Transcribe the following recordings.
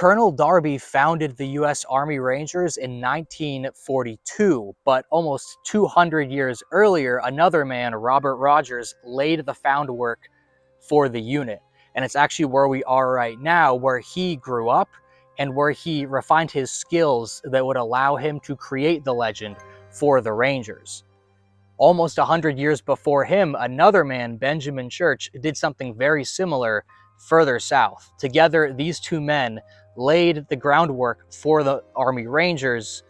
Colonel Darby founded the U.S. Army Rangers in 1942, but almost 200 years earlier, another man, Robert Rogers, laid the groundwork for the unit. And it's actually where we are right now, where he grew up and where he refined his skills that would allow him to create the legend for the Rangers. Almost 100 years before him, another man, Benjamin Church, did something very similar further south. Together, these two men laid the groundwork for the Army Rangers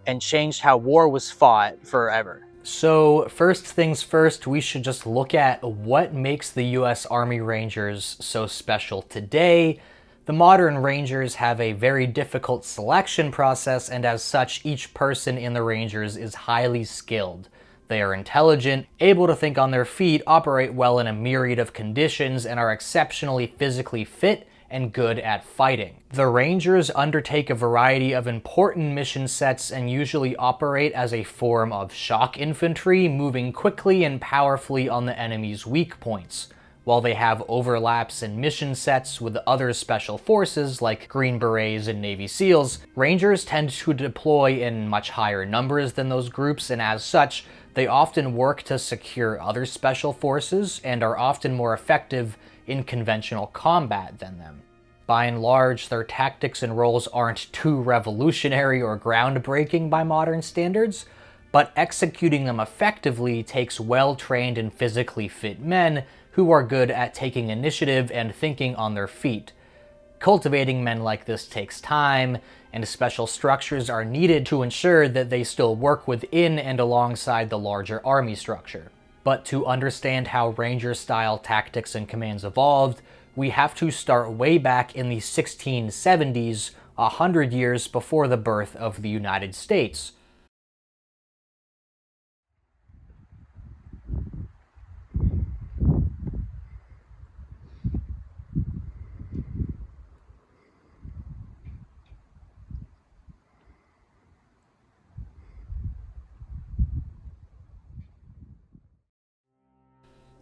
and changed how war was fought forever. So first things first, we should just look at what makes the US Army Rangers so special today. The modern Rangers have a very difficult selection process, and as such, each person in the Rangers is highly skilled. They are intelligent, able to think on their feet, operate well in a myriad of conditions, and are exceptionally physically fit and good at fighting. The Rangers undertake a variety of important mission sets and usually operate as a form of shock infantry, moving quickly and powerfully on the enemy's weak points. While they have overlaps in mission sets with other special forces like Green Berets and Navy SEALs, Rangers tend to deploy in much higher numbers than those groups, and as such, they often work to secure other special forces and are often more effective in conventional combat than them. By and large, their tactics and roles aren't too revolutionary or groundbreaking by modern standards, but executing them effectively takes well-trained and physically fit men who are good at taking initiative and thinking on their feet. Cultivating men like this takes time, and special structures are needed to ensure that they still work within and alongside the larger army structure. But to understand how Ranger-style tactics and commands evolved, we have to start way back in the 1670s, 100 years before the birth of the United States.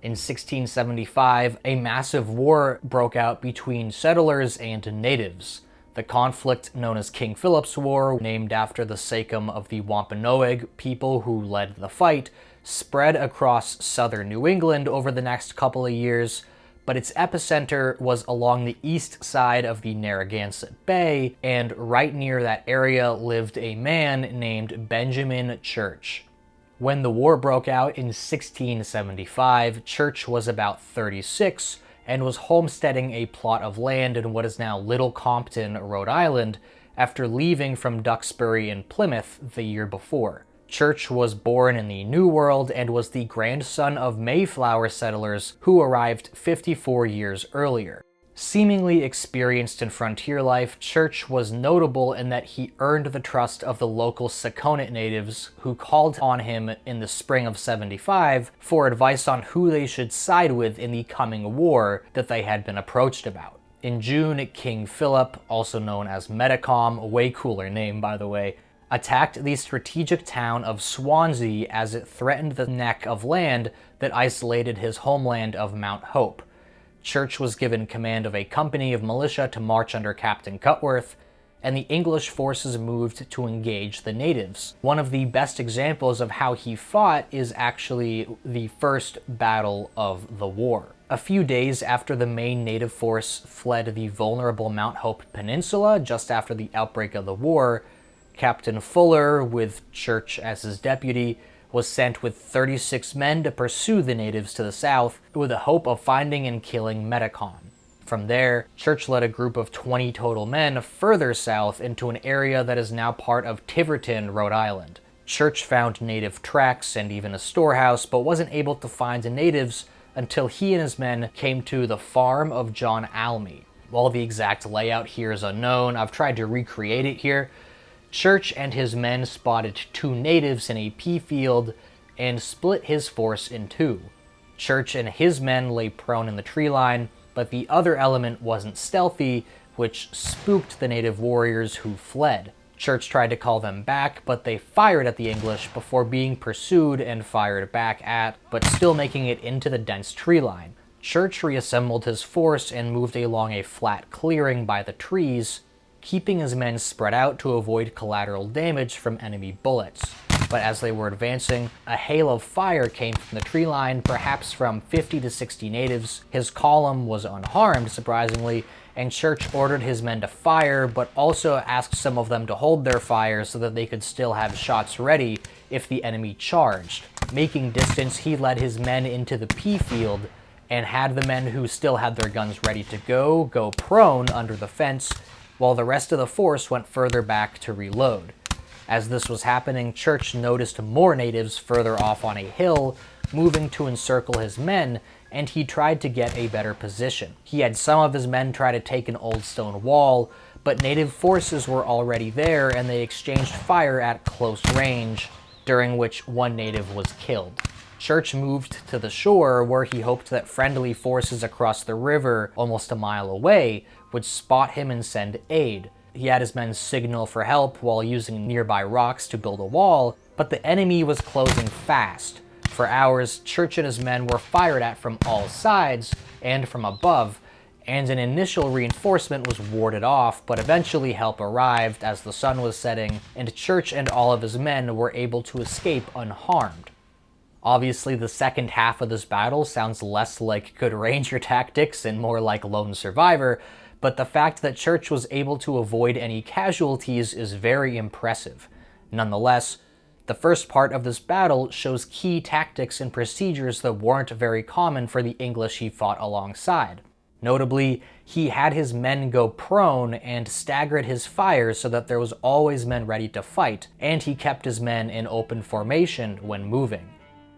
In 1675, a massive war broke out between settlers and natives. The conflict, known as King Philip's War, named after the Sachem of the Wampanoag people who led the fight, spread across southern New England over the next couple of years, but its epicenter was along the east side of the Narragansett Bay, and right near that area lived a man named Benjamin Church. When the war broke out in 1675, Church was about 36 and was homesteading a plot of land in what is now Little Compton, Rhode Island, after leaving from Duxbury and Plymouth the year before. Church was born in the New World and was the grandson of Mayflower settlers who arrived 54 years earlier. Seemingly experienced in frontier life, Church was notable in that he earned the trust of the local Sakonnet natives, who called on him in the spring of 75 for advice on who they should side with in the coming war that they had been approached about. In June, King Philip, also known as Metacom, a way cooler name by the way, attacked the strategic town of Swansea as it threatened the neck of land that isolated his homeland of Mount Hope. Church was given command of a company of militia to march under Captain Cutworth, and the English forces moved to engage the natives. One of the best examples of how he fought is actually the first battle of the war. A few days after the main native force fled the vulnerable Mount Hope Peninsula just after the outbreak of the war, Captain Fuller, with Church as his deputy, was sent with 36 men to pursue the natives to the south with the hope of finding and killing Metacom. From there, Church led a group of 20 total men further south into an area that is now part of Tiverton, Rhode Island. Church found native tracks and even a storehouse, but wasn't able to find the natives until he and his men came to the farm of John Almy. While the exact layout here is unknown, I've tried to recreate it here. Church and his men spotted two natives in a pea field and split his force in two. Church and his men lay prone in the tree line, but the other element wasn't stealthy, which spooked the native warriors who fled. Church tried to call them back, but they fired at the English before being pursued and fired back at, but still making it into the dense tree line. Church reassembled his force and moved along a flat clearing by the trees. keeping his men spread out to avoid collateral damage from enemy bullets. But as they were advancing, a hail of fire came from the tree line, perhaps from 50 to 60 natives. His column was unharmed, surprisingly, and Church ordered his men to fire, but also asked some of them to hold their fire so that they could still have shots ready if the enemy charged. Making distance, he led his men into the pea field and had the men who still had their guns ready to go prone under the fence, while the rest of the force went further back to reload. As this was happening, Church noticed more natives further off on a hill, moving to encircle his men, and he tried to get a better position. He had some of his men try to take an old stone wall, but native forces were already there and they exchanged fire at close range, during which one native was killed. Church moved to the shore, where he hoped that friendly forces across the river, almost a mile away, would spot him and send aid. He had his men signal for help while using nearby rocks to build a wall, but the enemy was closing fast. For hours, Church and his men were fired at from all sides and from above, and an initial reinforcement was warded off, but eventually help arrived as the sun was setting, and Church and all of his men were able to escape unharmed. Obviously, the second half of this battle sounds less like good ranger tactics and more like lone survivor, but the fact that Church was able to avoid any casualties is very impressive. Nonetheless, the first part of this battle shows key tactics and procedures that weren't very common for the English he fought alongside. Notably, he had his men go prone and staggered his fire so that there was always men ready to fight, and he kept his men in open formation when moving.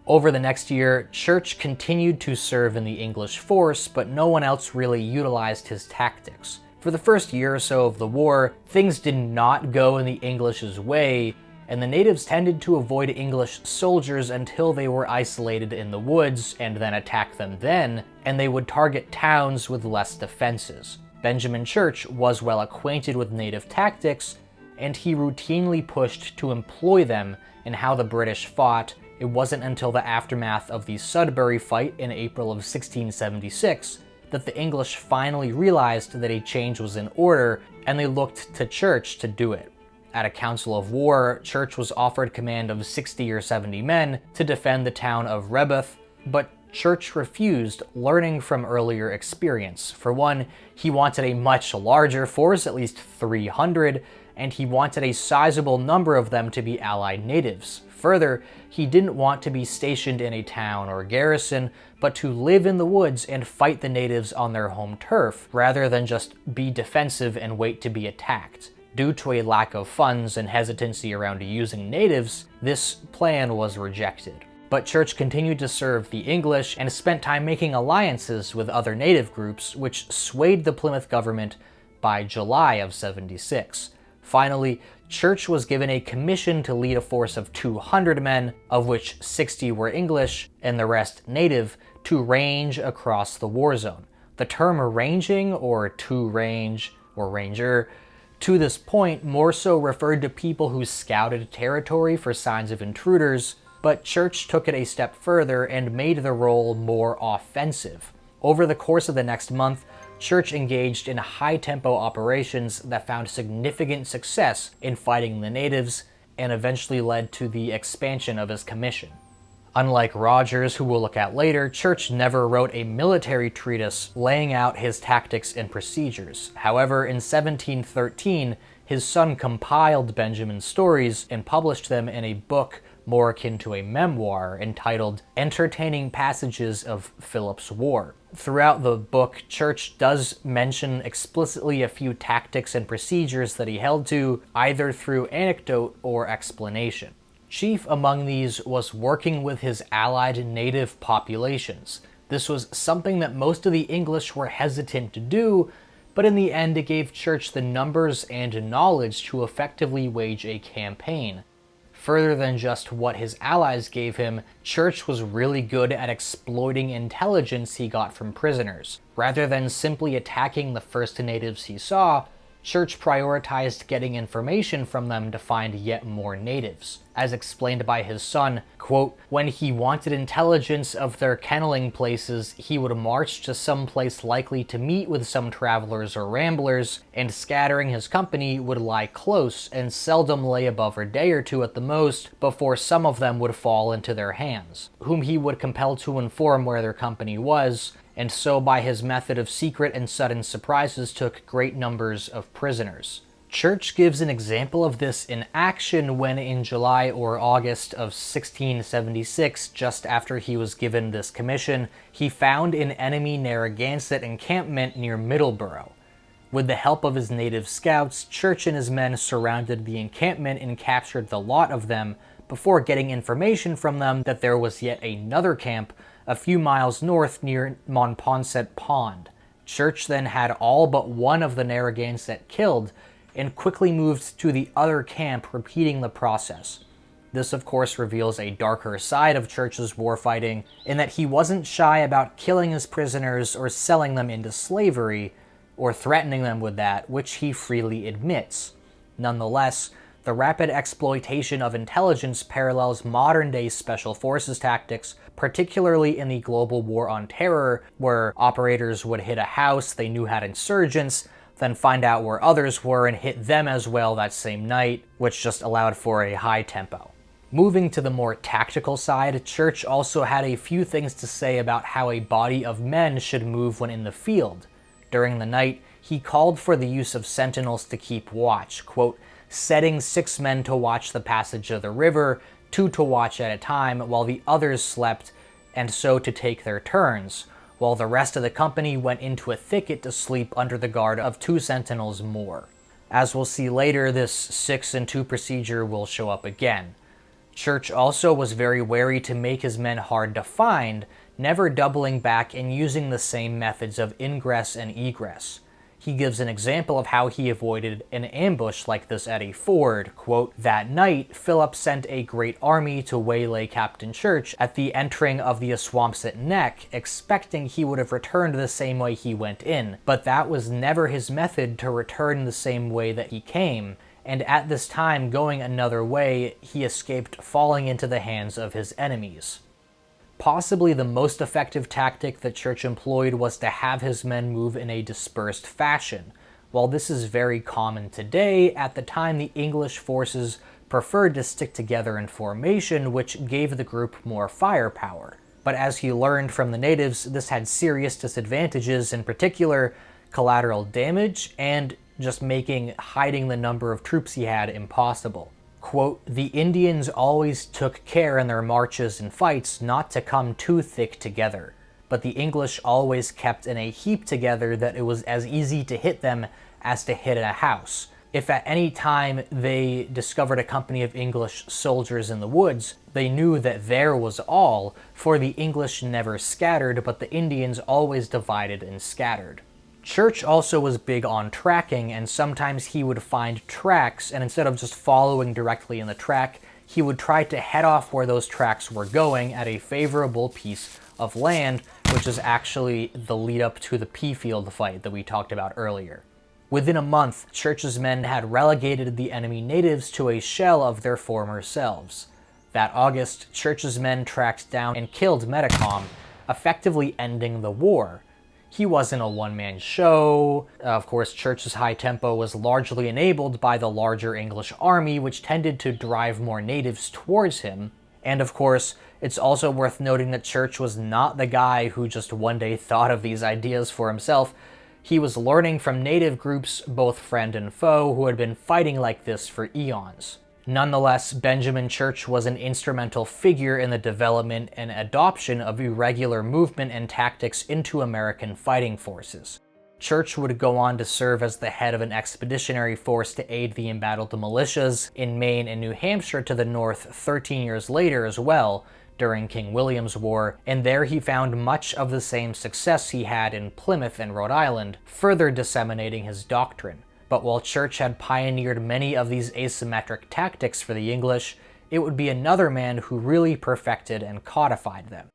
Over the next year, Church continued to serve in the English force, but no one else really utilized his tactics. For the first year or so of the war, things did not go in the English's way, and the natives tended to avoid English soldiers until they were isolated in the woods and then attack them then, and they would target towns with less defenses. Benjamin Church was well acquainted with native tactics, and he routinely pushed to employ them in how the British fought. It wasn't until the aftermath of the Sudbury fight in April of 1676 that the English finally realized that a change was in order, and they looked to Church to do it. At a council of war, Church was offered command of 60 or 70 men to defend the town of Rebeth, but Church refused, learning from earlier experience. For one, he wanted a much larger force, at least 300, and he wanted a sizable number of them to be allied natives. Further, he didn't want to be stationed in a town or garrison, but to live in the woods and fight the natives on their home turf, rather than just be defensive and wait to be attacked. Due to a lack of funds and hesitancy around using natives, this plan was rejected. But Church continued to serve the English and spent time making alliances with other native groups, which swayed the Plymouth government by July of 76. Finally, Church was given a commission to lead a force of 200 men, of which 60 were English and the rest native, to range across the war zone. The term ranging, or to range, or ranger, to this point more so referred to people who scouted territory for signs of intruders, but Church took it a step further and made the role more offensive. Over the course of the next month, Church engaged in high-tempo operations that found significant success in fighting the natives and eventually led to the expansion of his commission. Unlike Rogers, who we'll look at later, Church never wrote a military treatise laying out his tactics and procedures. However, in 1713, his son compiled Benjamin's stories and published them in a book more akin to a memoir entitled Entertaining Passages of Philip's War. Throughout the book, Church does mention explicitly a few tactics and procedures that he held to, either through anecdote or explanation. Chief among these was working with his allied native populations. This was something that most of the English were hesitant to do, but in the end it gave Church the numbers and knowledge to effectively wage a campaign. Further than just what his allies gave him, Church was really good at exploiting intelligence he got from prisoners. Rather than simply attacking the first natives he saw, Church prioritized getting information from them to find yet more natives. As explained by his son, quote, "When he wanted intelligence of their kenneling places, he would march to some place likely to meet with some travelers or ramblers, and scattering his company would lie close, and seldom lay above a day or two at the most, before some of them would fall into their hands, whom he would compel to inform where their company was, and so by his method of secret and sudden surprises took great numbers of prisoners." Church gives an example of this in action when in July or August of 1676, just after he was given this commission, he found an enemy Narragansett encampment near Middleborough. With the help of his native scouts, Church and his men surrounded the encampment and captured the lot of them before getting information from them that there was yet another camp a few miles north near Monponsett Pond. Church then had all but one of the Narragansett killed and quickly moved to the other camp, repeating the process. This of course reveals a darker side of Church's warfighting in that he wasn't shy about killing his prisoners or selling them into slavery, or threatening them with that, which he freely admits. Nonetheless, the rapid exploitation of intelligence parallels modern-day special forces tactics, particularly in the global war on terror, where operators would hit a house they knew had insurgents, then find out where others were and hit them as well that same night, which just allowed for a high tempo. Moving to the more tactical side, Church also had a few things to say about how a body of men should move when in the field. During the night, he called for the use of sentinels to keep watch, quote, "setting 6 men to watch the passage of the river, 2 to watch at a time, while the others slept, and so to take their turns, while the rest of the company went into a thicket to sleep under the guard of 2 sentinels more." As we'll see later, this 6 and 2 procedure will show up again. Church also was very wary to make his men hard to find, never doubling back and using the same methods of ingress and egress. He gives an example of how he avoided an ambush like this at a ford, quote, "That night, Philip sent a great army to waylay Captain Church at the entering of the Aswampset Neck, expecting he would have returned the same way he went in, but that was never his method to return the same way that he came, and at this time going another way, he escaped falling into the hands of his enemies." Possibly the most effective tactic that Church employed was to have his men move in a dispersed fashion. While this is very common today, at the time the English forces preferred to stick together in formation, which gave the group more firepower. But as he learned from the natives, this had serious disadvantages, in particular collateral damage and just making hiding the number of troops he had impossible. Quote, "The Indians always took care in their marches and fights not to come too thick together, but the English always kept in a heap together that it was as easy to hit them as to hit a house. If at any time they discovered a company of English soldiers in the woods, they knew that there was all, for the English never scattered, but the Indians always divided and scattered." Church also was big on tracking, and sometimes he would find tracks, and instead of just following directly in the track, he would try to head off where those tracks were going at a favorable piece of land, which is actually the lead up to the pea field fight that we talked about earlier. Within a month, Church's men had relegated the enemy natives to a shell of their former selves. That August, Church's men tracked down and killed Metacom, effectively ending the war. He wasn't a one-man show. Of course, Church's high tempo was largely enabled by the larger English army, which tended to drive more natives towards him. And of course, it's also worth noting that Church was not the guy who just one day thought of these ideas for himself. He was learning from native groups, both friend and foe, who had been fighting like this for eons. Nonetheless, Benjamin Church was an instrumental figure in the development and adoption of irregular movement and tactics into American fighting forces. Church would go on to serve as the head of an expeditionary force to aid the embattled militias in Maine and New Hampshire to the north 13 years later as well, during King William's War, and there he found much of the same success he had in Plymouth and Rhode Island, further disseminating his doctrine. But while Church had pioneered many of these asymmetric tactics for the English, it would be another man who really perfected and codified them.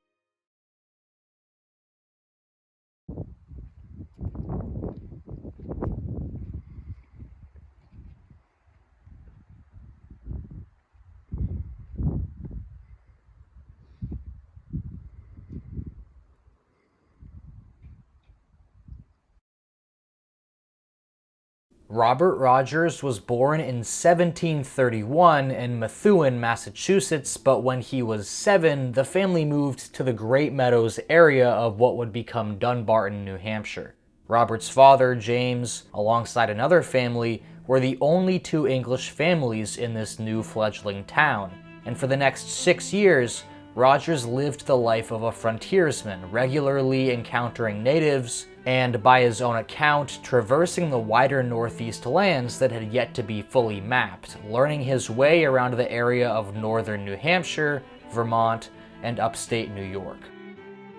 Robert Rogers was born in 1731 in Methuen, Massachusetts, but when he was 7, the family moved to the Great Meadows area of what would become Dunbarton, New Hampshire. Robert's father, James, alongside another family, were the only 2 English families in this new fledgling town, and for the next 6 years, Rogers lived the life of a frontiersman, regularly encountering natives, and by his own account, traversing the wider northeast lands that had yet to be fully mapped, learning his way around the area of northern New Hampshire, Vermont, and upstate New York.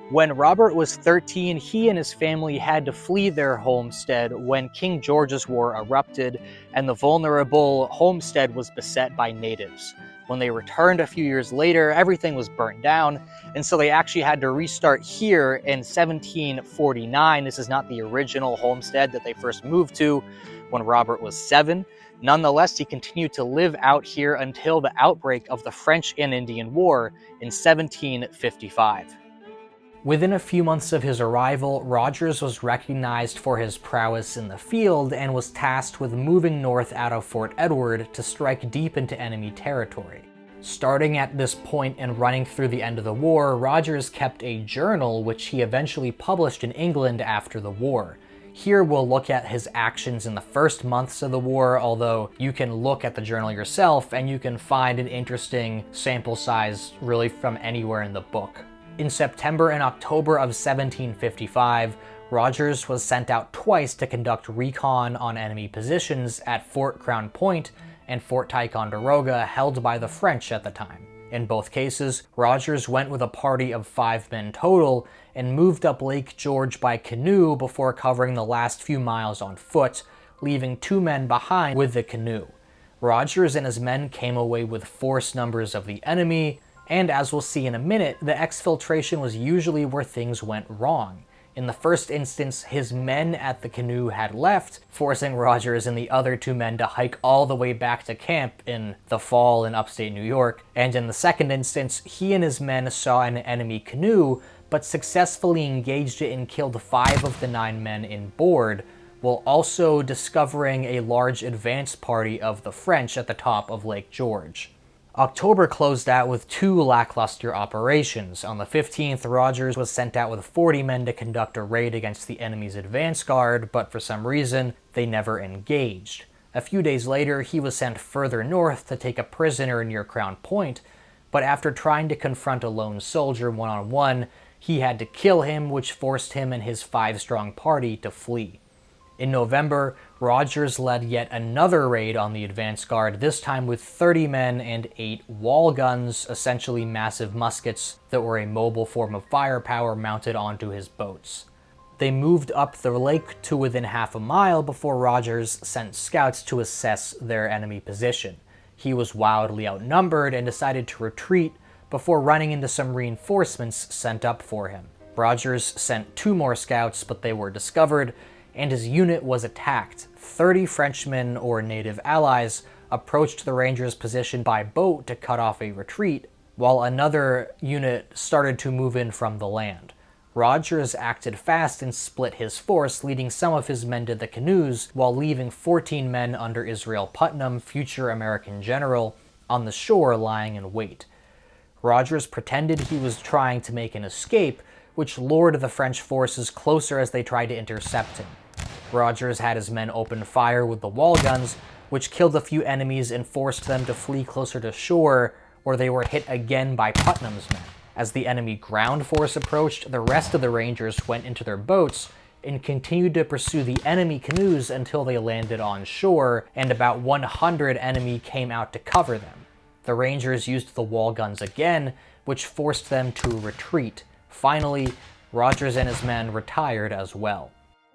When Robert was 13, he and his family had to flee their homestead when King George's War erupted and the vulnerable homestead was beset by natives. When they returned a few years later, everything was burnt down, and so they actually had to restart here in 1749. This is not the original homestead that they first moved to when Robert was 7. Nonetheless, he continued to live out here until the outbreak of the French and Indian War in 1755. Within a few months of his arrival, Rogers was recognized for his prowess in the field and was tasked with moving north out of Fort Edward to strike deep into enemy territory. Starting at this point and running through the end of the war, Rogers kept a journal which he eventually published in England after the war. Here we'll look at his actions in the first months of the war, although you can look at the journal yourself and you can find an interesting sample size really from anywhere in the book. In September and October of 1755, Rogers was sent out twice to conduct recon on enemy positions at Fort Crown Point and Fort Ticonderoga, held by the French at the time. In both cases, Rogers went with a party of 5 men total and moved up Lake George by canoe before covering the last few miles on foot, leaving 2 men behind with the canoe. Rogers and his men came away with force numbers of the enemy, and as we'll see in a minute, the exfiltration was usually where things went wrong. In the first instance, his men at the canoe had left, forcing Rogers and the other 2 men to hike all the way back to camp in the fall in upstate New York. And in the second instance, he and his men saw an enemy canoe, but successfully engaged it and killed 5 of the 9 men in board, while also discovering a large advance party of the French at the top of Lake George. October closed out with 2 lackluster operations. On the 15th, Rogers was sent out with 40 men to conduct a raid against the enemy's advance guard, but for some reason, they never engaged. A few days later, he was sent further north to take a prisoner near Crown Point, but after trying to confront a lone soldier one-on-one, he had to kill him, which forced him and his 5-strong party to flee. In November, Rogers led yet another raid on the advance guard, this time with 30 men and 8 wall guns, essentially massive muskets that were a mobile form of firepower mounted onto his boats. They moved up the lake to within half a mile before Rogers sent scouts to assess their enemy position. He was wildly outnumbered and decided to retreat before running into some reinforcements sent up for him. Rogers sent 2 more scouts, but they were discovered, and his unit was attacked. 30 Frenchmen or native allies approached the Rangers' position by boat to cut off a retreat, while another unit started to move in from the land. Rogers acted fast and split his force, leading some of his men to the canoes, while leaving 14 men under Israel Putnam, future American general, on the shore lying in wait. Rogers pretended he was trying to make an escape, which lured the French forces closer as they tried to intercept him. Rogers had his men open fire with the wall guns, which killed a few enemies and forced them to flee closer to shore, where they were hit again by Putnam's men. As the enemy ground force approached, the rest of the Rangers went into their boats and continued to pursue the enemy canoes until they landed on shore, and about 100 enemy came out to cover them. The Rangers used the wall guns again, which forced them to retreat. Finally, Rogers and his men retired as well.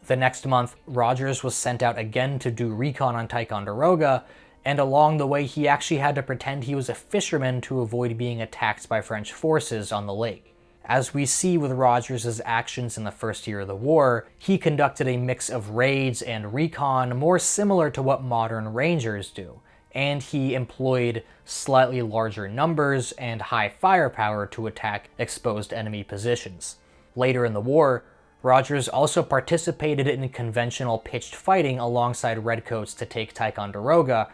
The next month, Rogers was sent out again to do recon on Ticonderoga, and along the way he actually had to pretend he was a fisherman to avoid being attacked by French forces on the lake. As we see with Rogers' actions in the first year of the war, he conducted a mix of raids and recon more similar to what modern Rangers do, and he employed slightly larger numbers and high firepower to attack exposed enemy positions. Later in the war, Rogers also participated in conventional pitched fighting alongside Redcoats to take Ticonderoga,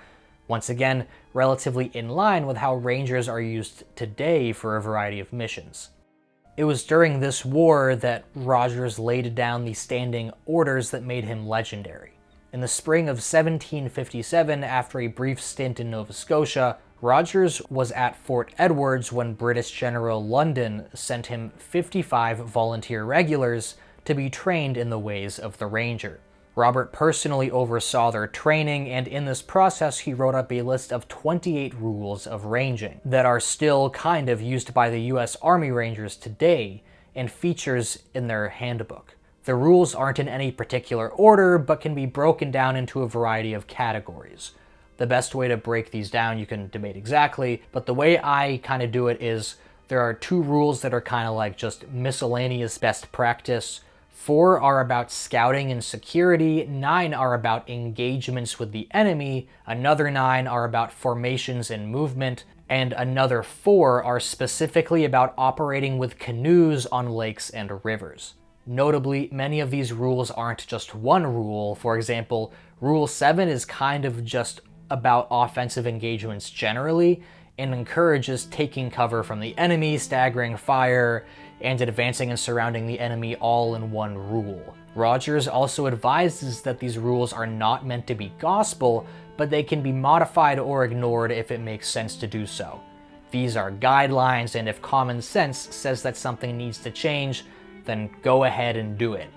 once again, relatively in line with how Rangers are used today for a variety of missions. It was during this war that Rogers laid down the standing orders that made him legendary. In the spring of 1757, after a brief stint in Nova Scotia, Rogers was at Fort Edwards when British General London sent him 55 volunteer regulars to be trained in the ways of the Ranger. Robert personally oversaw their training, and in this process he wrote up a list of 28 rules of ranging that are still kind of used by the US Army Rangers today and features in their handbook. The rules aren't in any particular order, but can be broken down into a variety of categories. The best way to break these down, you can debate exactly, but the way I kind of do it is there are 2 rules that are kind of like just miscellaneous best practice. 4 are about scouting and security, 9 are about engagements with the enemy, another 9 are about formations and movement, and another 4 are specifically about operating with canoes on lakes and rivers. Notably, many of these rules aren't just one rule. For example, Rule 7 is kind of just about offensive engagements generally, and encourages taking cover from the enemy, staggering fire, and advancing and surrounding the enemy all in one rule. Rogers also advises that these rules are not meant to be gospel, but they can be modified or ignored if it makes sense to do so. These are guidelines, and if common sense says that something needs to change, then go ahead and do it.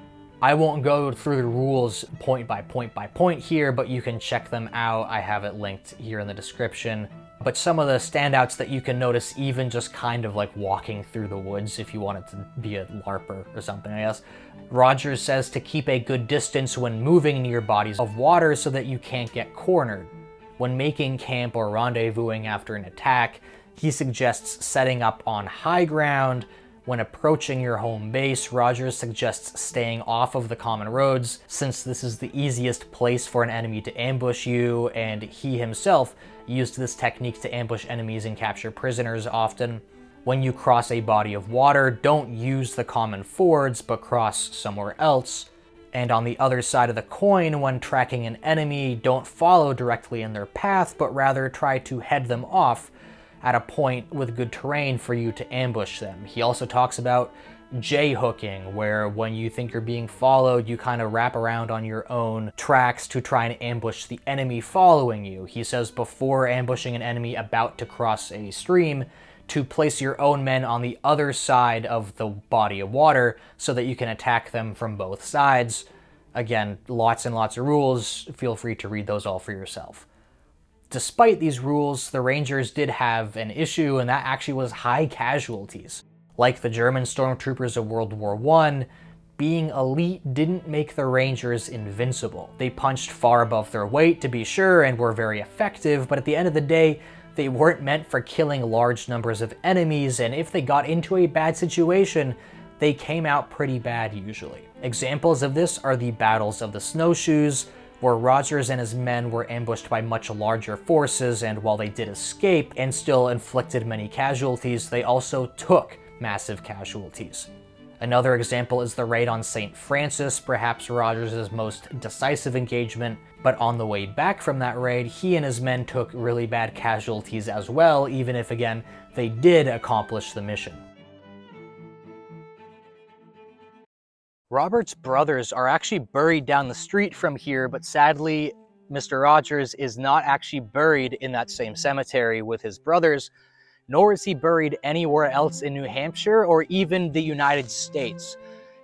I won't go through the rules point by point here, but you can check them out. I have it linked here in the description. But some of the standouts that you can notice even just kind of like walking through the woods if you wanted to be a LARPer or something, I guess. Rogers says to keep a good distance when moving near bodies of water so that you can't get cornered. When making camp or rendezvousing after an attack, he suggests setting up on high ground. When approaching your home base, Rogers suggests staying off of the common roads, since this is the easiest place for an enemy to ambush you, and he himself used this technique to ambush enemies and capture prisoners often. When you cross a body of water, don't use the common fords, but cross somewhere else. And on the other side of the coin, when tracking an enemy, don't follow directly in their path, but rather try to head them off at a point with good terrain for you to ambush them. He also talks about J-hooking, where when you think you're being followed, you kind of wrap around on your own tracks to try and ambush the enemy following you. He says before ambushing an enemy about to cross a stream, to place your own men on the other side of the body of water so that you can attack them from both sides. Again, lots and lots of rules. Feel free to read those all for yourself. Despite these rules, the Rangers did have an issue, and that actually was high casualties. Like the German stormtroopers of World War I, being elite didn't make the Rangers invincible. They punched far above their weight, to be sure, and were very effective, but at the end of the day, they weren't meant for killing large numbers of enemies, and if they got into a bad situation, they came out pretty bad usually. Examples of this are the battles of the snowshoes, where Rogers and his men were ambushed by much larger forces, and while they did escape and still inflicted many casualties, they also took massive casualties. Another example is the raid on St. Francis, perhaps Rogers' most decisive engagement, but on the way back from that raid, he and his men took really bad casualties as well, even if, again, they did accomplish the mission. Robert's brothers are actually buried down the street from here, but sadly, Mr. Rogers is not actually buried in that same cemetery with his brothers, nor is he buried anywhere else in New Hampshire or even the United States.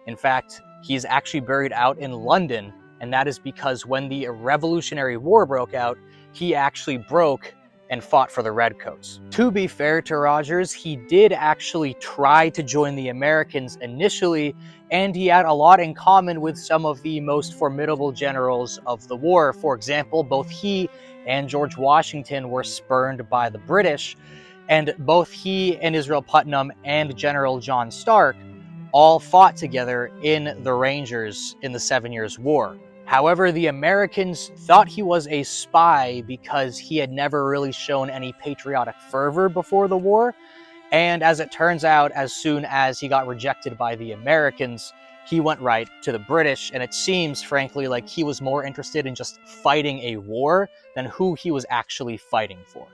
In fact, he's actually buried out in London, and that is because when the Revolutionary War broke out, he actually broke and fought for the Redcoats. To be fair to Rogers, he did actually try to join the Americans initially, and he had a lot in common with some of the most formidable generals of the war. For example, both he and George Washington were spurned by the British, and both he and Israel Putnam and General John Stark all fought together in the Rangers in the 7 Years' War. However, the Americans thought he was a spy because he had never really shown any patriotic fervor before the war, and as it turns out, as soon as he got rejected by the Americans, he went right to the British, and it seems, frankly, like he was more interested in just fighting a war than who he was actually fighting for.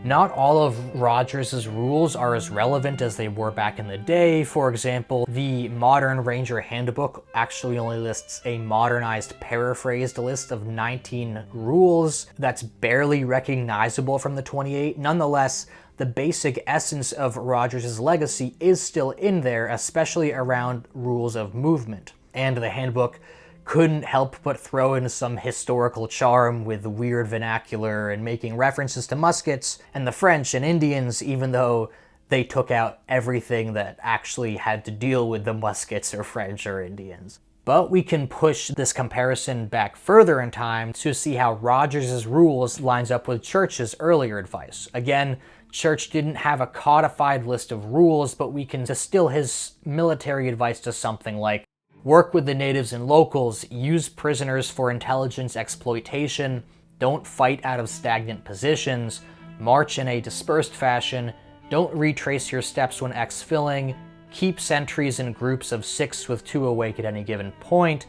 Not all of Rogers' rules are as relevant as they were back in the day. For example, the Modern Ranger Handbook actually only lists a modernized, paraphrased list of 19 rules that's barely recognizable from the 28. Nonetheless, the basic essence of Rogers' legacy is still in there, especially around rules of movement. And the handbook couldn't help but throw in some historical charm with weird vernacular and making references to muskets and the French and Indians, even though they took out everything that actually had to deal with the muskets or French or Indians. But we can push this comparison back further in time to see how Rogers' rules lines up with Church's earlier advice. Again, Church didn't have a codified list of rules, but we can distill his military advice to something like, work with the natives and locals, use prisoners for intelligence exploitation, don't fight out of stagnant positions, march in a dispersed fashion, don't retrace your steps when exfilling, keep sentries in groups of 6 with 2 awake at any given point,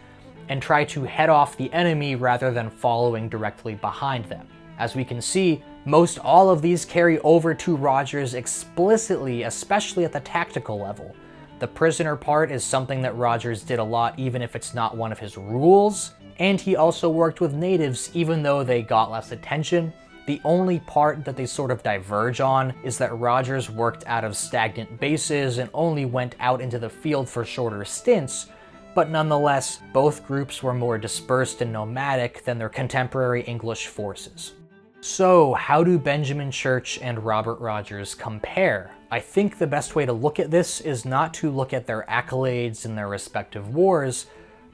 and try to head off the enemy rather than following directly behind them. As we can see, most all of these carry over to Rogers explicitly, especially at the tactical level. The prisoner part is something that Rogers did a lot, even if it's not one of his rules, and he also worked with natives even though they got less attention. The only part that they sort of diverge on is that Rogers worked out of stagnant bases and only went out into the field for shorter stints, but nonetheless, both groups were more dispersed and nomadic than their contemporary English forces. So, how do Benjamin Church and Robert Rogers compare? I think the best way to look at this is not to look at their accolades in their respective wars,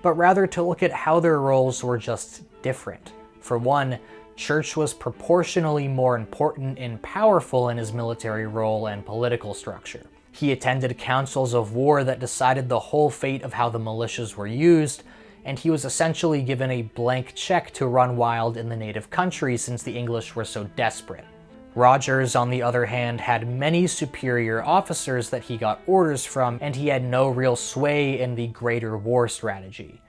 but rather to look at how their roles were just different. For one, Church was proportionally more important and powerful in his military role and political structure. He attended councils of war that decided the whole fate of how the militias were used, and he was essentially given a blank check to run wild in the native country since the English were so desperate. Rogers, on the other hand, had many superior officers that he got orders from, and he had no real sway in the greater war strategy.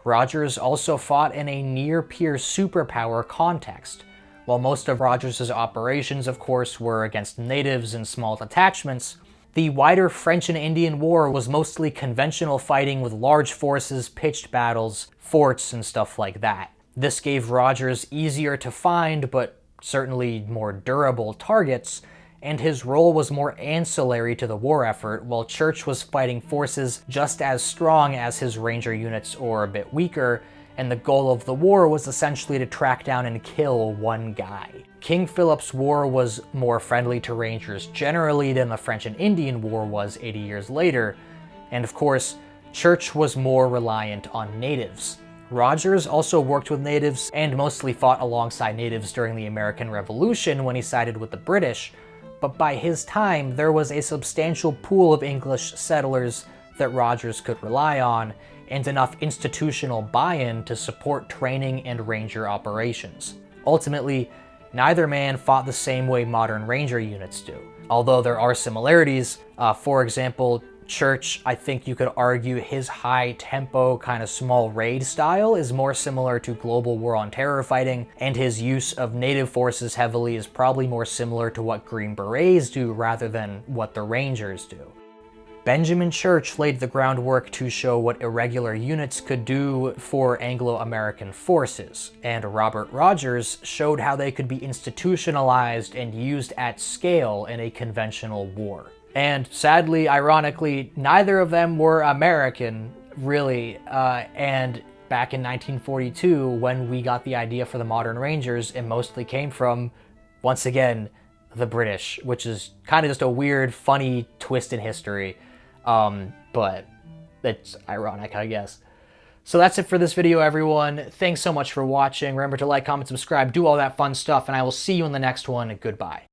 Rogers also fought in a near-peer superpower context. While most of Rogers' operations, of course, were against natives and small detachments, the wider French and Indian War was mostly conventional fighting with large forces, pitched battles, forts, and stuff like that. This gave Rogers easier to find, but certainly more durable targets, and his role was more ancillary to the war effort, while Church was fighting forces just as strong as his Ranger units or a bit weaker, and the goal of the war was essentially to track down and kill one guy. King Philip's War was more friendly to Rangers generally than the French and Indian War was 80 years later, and of course, Church was more reliant on natives. Rogers also worked with natives and mostly fought alongside natives during the American Revolution when he sided with the British, but by his time there was a substantial pool of English settlers that Rogers could rely on, and enough institutional buy-in to support training and Ranger operations. Ultimately, neither man fought the same way modern Ranger units do. Although there are similarities, for example, Church, I think you could argue his high-tempo, kind of small raid style is more similar to global war on terror fighting, and his use of native forces heavily is probably more similar to what Green Berets do rather than what the Rangers do. Benjamin Church laid the groundwork to show what irregular units could do for Anglo-American forces, and Robert Rogers showed how they could be institutionalized and used at scale in a conventional war. And sadly, ironically, neither of them were American, really, and back in 1942, when we got the idea for the modern Rangers, it mostly came from, once again, the British, which is kind of just a weird, funny twist in history, but it's ironic, I guess. So that's it for this video, everyone. Thanks so much for watching. Remember to like, comment, subscribe, do all that fun stuff, and I will see you in the next one. Goodbye.